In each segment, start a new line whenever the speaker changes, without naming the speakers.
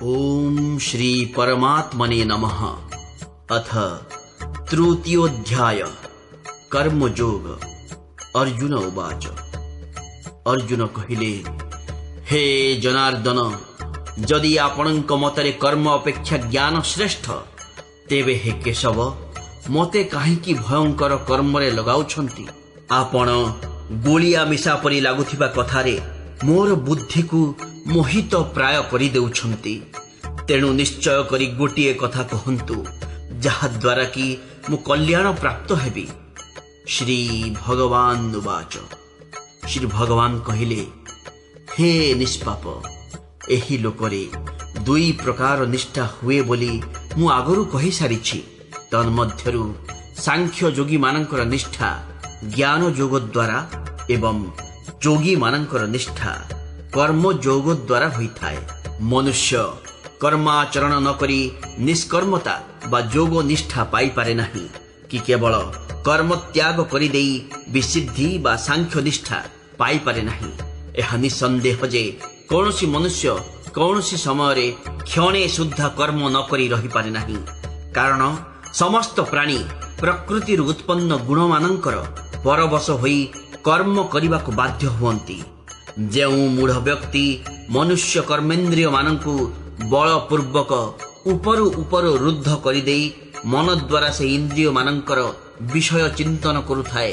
ओम श्री परमात्मने नमः। अथ तृतीयोऽध्याय कर्मयोग। अर्जुन उवाच। अर्जुन कहिले, हे जनार्दन, जदि आपणଙ୍କ मतरे कर्म अपेक्षा ज्ञान श्रेष्ठ, तेबे हे केशव मते काहींकि भयंकर कर्मरे लगाउछंती। आपण गोलिया मिशा परि लागुथिबा कथारे मोर बुद्धि को मोहित प्राय करि देउछंती। तेणु निश्चय करी गोटिए कथा कहंतु, जहा द्वारा कि मु कल्याण प्राप्त हेबी। श्री भगवान उवाच। श्री भगवान कहिले, हे निष्पाप, एही लोकरे दुई प्रकार निष्ठा हुए बोली मु आगरु कहि सारिछि। तन्मध्यरु सांख्य योगी मानकर निष्ठा ज्ञान योग द्वारा एवं योगी मानकर निष्ठा कर्म योग द्वारा होइथाय। मनुष्य कर्माचरण न करी निष्कर्मता बा योग निष्ठा पाई पारे नाही कि केवल कर्म त्याग करि देई विसिद्धि बा सांख्य निष्ठा पाई पारे नाही। एहा निसंदेह जे कौनसी मनुष्य कौनसी समय क्षणे शुद्ध कर्म न करी रही पारे नाही। कारण समस्त प्राणी प्रकृति उत्पन्न गुण मानकर परवश होई कर्म करने को बाध्य हुअंती। जो मूढ़ व्यक्ति मनुष्य कर्मेन्द्रिय मानकु बलपूर्वक उपरु उपरु रुद्ध करिदेई मन द्वारा से इंद्रिय मानकर विषय चिंतन करुथाए,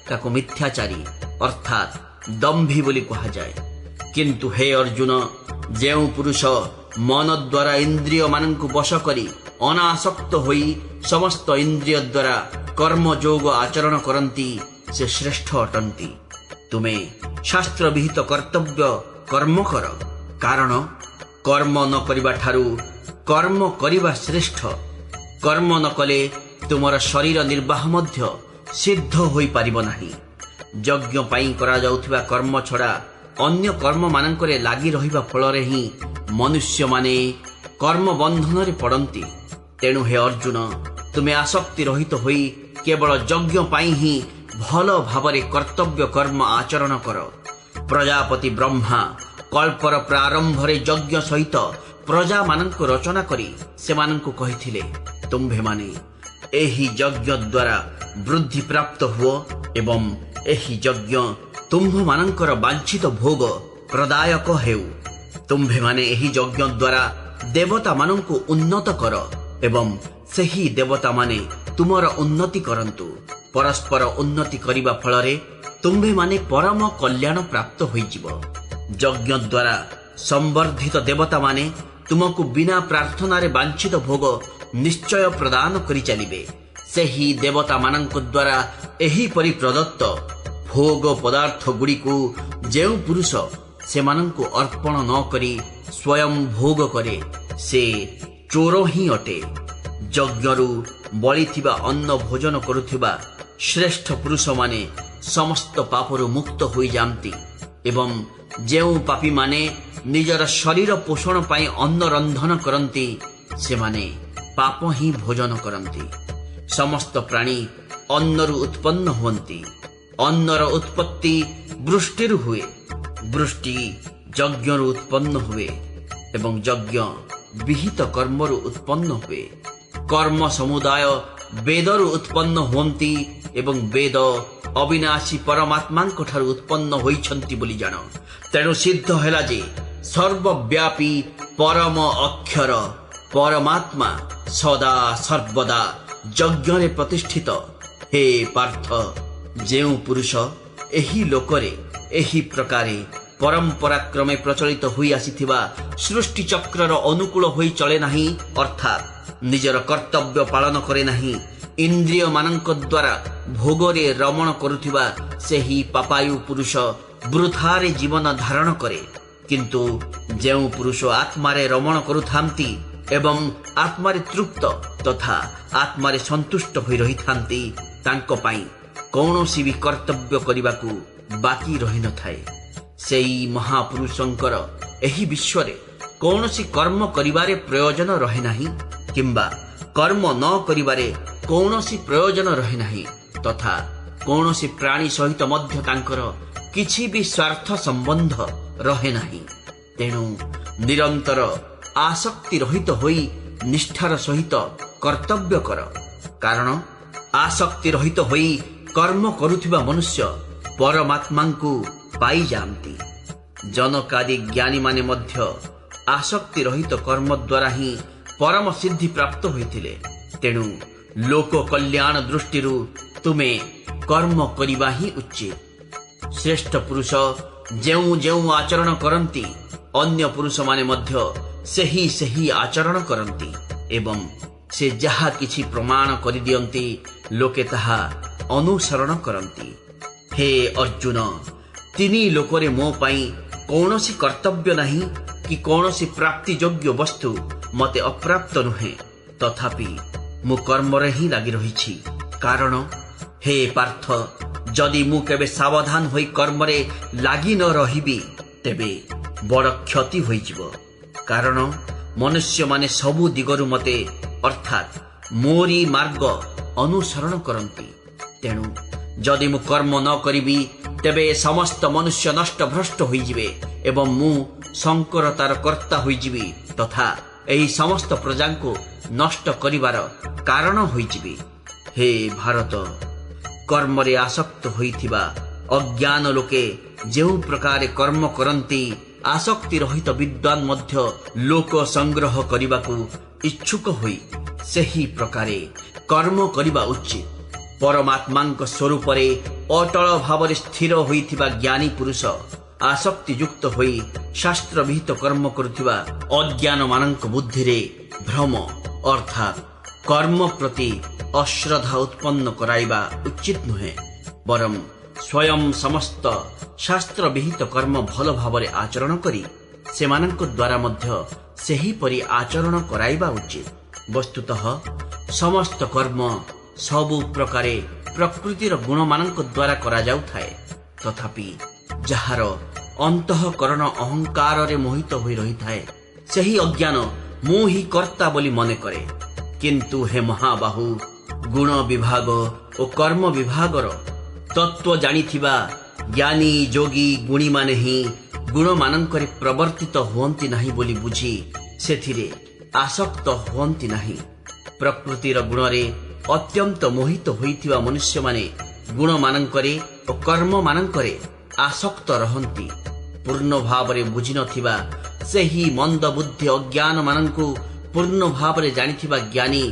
ताको मिथ्याचारी अर्थात दंभी बोली कहा जाए। किंतु हे अर्जुन, जो पुरुष मन द्वारा इंद्रिय मानकु वश करी अनासक्त होई समस्त इंद्रिय द्वारा कर्म योग आचरण करती, से श्रेष्ठ अटंती। तुमे शास्त्र विहित कर्तव्य कर्म कर, कारण कर्म न करिबा ठारू कर्म करिबा श्रेष्ठ। कर्म न कले तुमर शरीर निर्वाह मध्य सिद्ध होई पारिबो नाही। यज्ञ पाई करा जाउथिबा कर्म छड़ा अन्य कर्म मानकरे लागी रहिबा फलरे ही मनुष्य माने कर्म बंधन रे पड़ंती। तेणु हे अर्जुन, तुमे आसक्ति रहित होई केवल यज्ञ पाई ही भल भावरे कर्तव्य कर्म आचरण कर। प्रजापति ब्रह्मा कल्पर प्रारंभ रे यज्ञ सहित प्रजा मानक रचना करी से मानक कहिथिले, तुम्भे माने एही यज्ञ द्वारा वृद्धि प्राप्त हुओ एवं एही यज्ञ तुम्भ मानकर वांछित भोग प्रदायक हेउ। तुम्भे माने एही यज्ञ द्वारा देवता मानक उन्नत कर एवं सेही देवता माने तुमर उन्नति करंतु। परस्पर उन्नति करिबा फलरे तुम्भे माने परम कल्याण प्राप्त होइजिबो। यज्ञ द्वारा संवर्धित देवता माने तुमको बिना प्रार्थना रे वांछित भोग निश्चय प्रदान करि चलिबे। सेही देवता मानक द्वारा एही परि प्रदत्त भोग पदार्थ गुड़ी को जेउ पुरुष से माननको अर्पण न करी स्वयं भोग करे, से चोर ही अटे। यज्ञरु बलिथिबा अन्न भोजन करुथिबा श्रेष्ठ पुरुष माने समस्त पापरु मुक्त होई जामती एवं जेउ पापी माने निजर शरीर पोषण पाई अन्न रंधन करंती, से माने पाप ही भोजन करंती। समस्त प्राणी अन्नरु उत्पन्न हुअंती। अन्नर उत्पत्ति वृष्टिरु हुए, वृष्टि यज्ञरु उत्पन्न हुए एवं यज्ञ विहित कर्मरु उत्पन्न हुए। कर्म समुदाय वेदरु उत्पन्न हुअंती एवं वेद अविनाशी परमात्मा ठारू उत्पन्न होइछंती बोली जान। तेणु सिद्ध हैला जे सर्वव्यापी परम अक्षर परमात्मा सदा सर्वदा यज्ञ रे प्रतिष्ठित। हे पार्थ, जेउ पुरुष एही लोकरे एही प्रकारे परंपरा क्रमे प्रचलित हुई आसीथिबा सृष्टि चक्रर अनुकूल होई चले नाही, अर्थात निजर कर्तव्य पालन करे नाही, इंद्रिय मानक द्वारा भोगरे रमण करुथिबा सेही पापायु पुरुष वृथारे जीवन धारण करे। किंतु जेउ पुरुष आत्मारे रमण करुथांती एवं आत्मारे तृप्त तथा आत्मारे संतुष्ट होई रहिथांती, तांको पाई कौनसी भी कर्तव्य करिबाकू बाकी रहि न थाए। सेई महापुरुषंकर एही विश्वरे कौनसी कर्म करिबारे प्रयोजन रहे नाही, किंबा कर्म न करिबारे कौनसी प्रयोजन रहे नाही, तथा कौनसी प्राणी सहित मध्य तांकर किछि भी स्वार्थ संबंध रहे नाही। तेणु निरंतर आसक्ति रहित होई निष्ठार सहित कर्तव्य कर, कारण आसक्ति रहित होई कर्म करुथिबा मनुष्य परमात्मा को पाई जाती। जनकादि ज्ञानी माने मध्य आसक्ति रहित कर्म द्वारा ही परम सिद्धि प्राप्त होइथिले। तेणु लोक कल्याण दृष्टि तुमे कर्म करिबा ही उचित। श्रेष्ठ पुरुष जेउ जेउ आचरण करती अन्य पुरुष माने मध्य सेही सेही आचरण करती एवं से जहा किछि प्रमाण करि दियंती लोके ताहा अनुसरण करती। हे अर्जुन, तिनी लोकरे मो पाई कौनसी कर्तव्य नहीं कि कौनसी प्राप्ति योग्य वस्तु मते अप्राप्त नुहे, तथापि मु कर्मरे ही लागि रहिछि। कारण हे पार्थ, जदि मु केबे सावधान होई कर्मरे लागि न रहिबी तेबे बड़ क्षति होइजिवो। कारण मनुष्य माने सबु दिगरु मते अर्थात मोरी मार्ग अनुसरण करती। तेणु जदि मु कर्म न करिबी तेबे समस्त मनुष्य नष्ट भ्रष्ट होइजिवे एवं मु शंकरतार कर्ता होइजिबी तथा एही समस्त प्रजा को नष्ट करिवार कारण होइजिबी। हे भारत, कर्मरे आसक्त होइथिबा अज्ञान लोके जेउ प्रकार कर्म करंती आसक्ति रहित विद्वान मध्य लोक संग्रह करिबाकू इच्छुक होई सेही प्रकारे कर्म करिबा उचित। परमात्मा स्वरूप अटल भाव स्थिर होइथिबा ज्ञानी पुरुष आसक्ति युक्त होई शास्त्र विहित कर्म करुथिबा अज्ञान मानक बुद्धि रे भ्रम अर्थात कर्म प्रति अश्रद्धा उत्पन्न कराइबा उचित नुहे, बरम स्वयं समस्त शास्त्र विहित कर्म भल भावरे आचरण करी सेमानक द्वारा मध्य सेही परि आचरण कराइबा उचित। वस्तुतः समस्त कर्म सबु प्रकारे प्रकृतिर गुण मानक द्वारा करा जाउ थाए, तथापि जहार अंतःकरण अहंकार रे मोहित होई रही थाए सेही अज्ञान मु ही कर्ता बोली मने करे। किंतु हे महाबाहु, गुण विभाग और कर्म विभागर तत्व जानिथिबा ज्ञानी जोगी गुणी माने ही गुण मानंकरे प्रवर्तित हुअंती नाही बोली बुझी सेथिरे आसक्त हुअंती नाही। प्रकृतिर गुण रे अत्यंत मोहित होइथिबा मनुष्य माने गुण मानंकरे और कर्म मानंकरे आसक्त रहंती। पूर्ण भावरे बुझी नथिबा सेही मंद बुद्धि अज्ञान मानंकु पूर्ण भावरे जानिथिबा ज्ञानी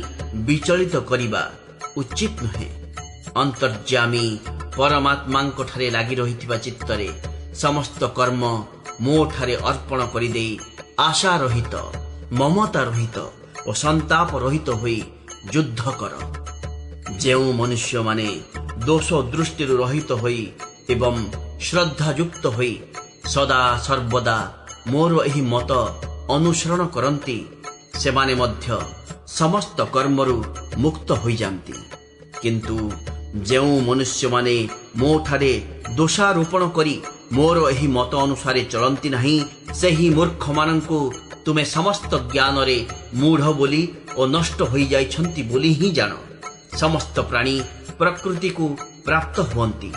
विचलित करिबा उचित नुहे। अंतर्यामी परमात्मांको ठारे लागि रहिथिबा चित्तरे समस्त कर्म मो ठारे अर्पण करि देई आशा रहित ममता रहित और संताप रहित होई युद्ध कर। जेउ मनुष्य माने दोष दृष्टि रहित होई एवं श्रद्धा युक्त होई सदा सर्वदा मोर एही मत अनुसरण करंती सेमाने मध्य समस्त कर्मरु मुक्त होई जांती। किंतु जेउ मनुष्य माने मो ठारे दोषारोपण करी मोर एही मत अनुसारे चलंती नहीं सेही मूर्ख मानंकु तुमे समस्त ज्ञान रे मूढ़ बोली और नष्ट होई जाइछंती बोली ही जानो। समस्त प्राणी प्रकृति को प्राप्त हुअंती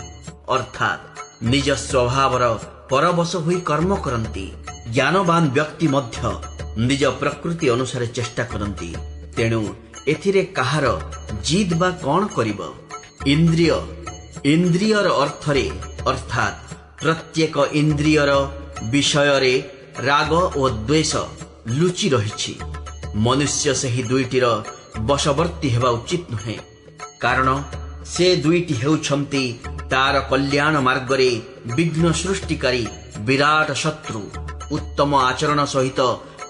अर्थात निज स्वभावर परवश होई कर्म करंती। ज्ञानवान व्यक्ति मध्य निज प्रकृति अनुसार चेष्टा करंती। तेणु एथिरे कहार जिद बा कौन करिब। इंद्रियर अर्थरे अर्थात प्रत्येक इंद्रियर विषय रे राग और द्वेष लुचि रहिछि। मनुष्य सेही दुईटीर बशवर्ती हेबा उचित नुहे, कारण से दुईटी हेउछंती तार कल्याण मार्ग रे विघ्न सृष्टिकारी विराट शत्रु। उत्तम आचरण सहित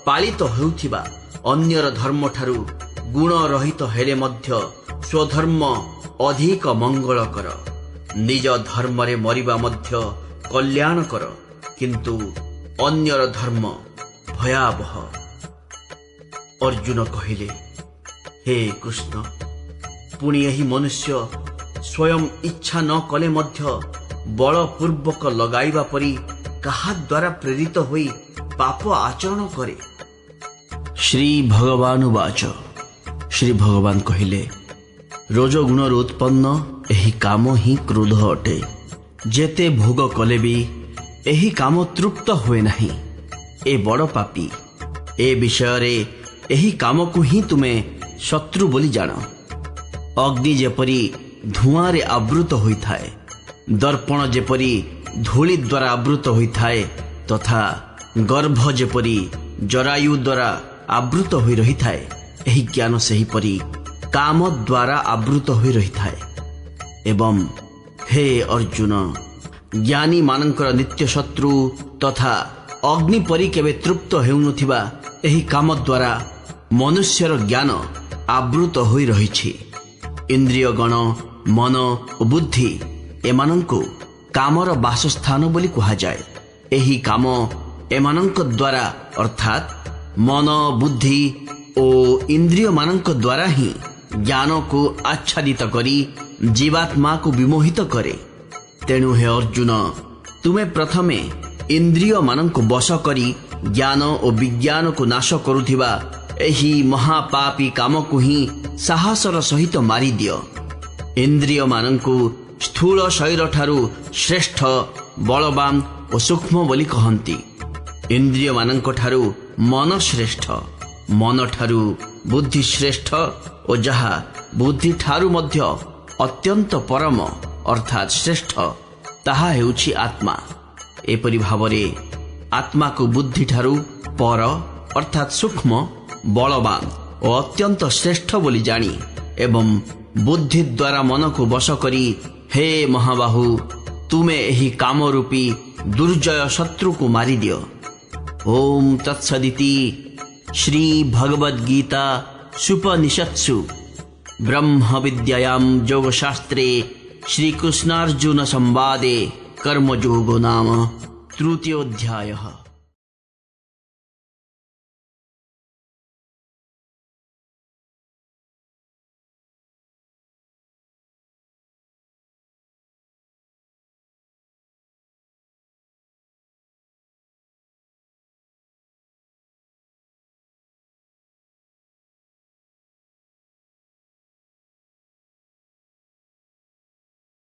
पालित हेउथिबा अन्यर धर्म ठारू गुण रहित हेले मध्य स्वधर्म अधिक मंगल कर। निज धर्म रे मरिबा मध्य कल्याण कर, किंतु अन्यर धर्म भयावह। अर्जुन कहिले, हे कृष्ण, पुणी यही मनुष्य स्वयं इच्छा न कले मध्य बलपूर्वक लगाइबा परी कहा द्वारा प्रेरित होई पाप आचरण करे। श्री भगवान वाच। श्री भगवान कहिले, रजोगुण उत्पन्न एही काम ही क्रोध अटे। जेते भोग कले भी एही काम तृप्त हुए नहीं। ए बड़ पापी, ए विषय एही काम को ही तुमे शत्रु बोली जान। अग्नि जेपरी धुआं रे आवृत होइथाए, दर्पण जेपरी धूली द्वारा आवृत होइथाए, तथा गर्भ जेपरी जरायु द्वारा आवृत होई रहिथाए, एही ज्ञान सेहीपरि काम द्वारा आवृत होई रहिथाए। एवं हे अर्जुन, ज्ञानी मानकर नित्य शत्रु तथा अग्नि परी केवे तृप्त हेउनथिबा एही काम द्वारा मनुष्यर ज्ञान आवृत होई रहिछि। इंद्रिय गण, मन और बुद्धि एमानंको कामर बासस्थान बोली कहा जाए। एही काम एमानंक द्वारा अर्थात मन, बुद्धि और इंद्रिय मानंक द्वारा ही ज्ञान को आच्छादित करी जीवात्मा को विमोहित करे। तेणु हे अर्जुन, तुमे प्रथमे इंद्रिय मानंको वश करी ज्ञान और विज्ञान को नाश करुथिबा एही महापापी काम को ही साहसर सहित मारी दियो। इंद्रिय मानंको स्थूल शरीर ठारू श्रेष्ठ, बलवान और सूक्ष्म बोली कहंती। इंद्रिय मानंको ठारू मन श्रेष्ठ, मन ठारू बुद्धि श्रेष्ठ और जहा बुद्धि ठारू मध्य अत्यंत परम अर्थात श्रेष्ठ ताहा हेउछि आत्मा। एपरि भावरे आत्मा को बुद्धि ठारू पर अर्थात सूक्ष्म, बलवान और अत्यंत श्रेष्ठ बोली जानी एवं बुद्धि द्वारा मन को वश करी हे महाबाहु, तुमे एही काम रूपी दुर्जय शत्रु को मारी दियो। ओम तत्सदिति श्री भगवद गीता सुपनिषत्सु ब्रह्म विद्यायां योगशास्त्रे श्रीकृष्णार्जुन संवादे कर्मयोगो नाम तृतीयोऽध्यायः।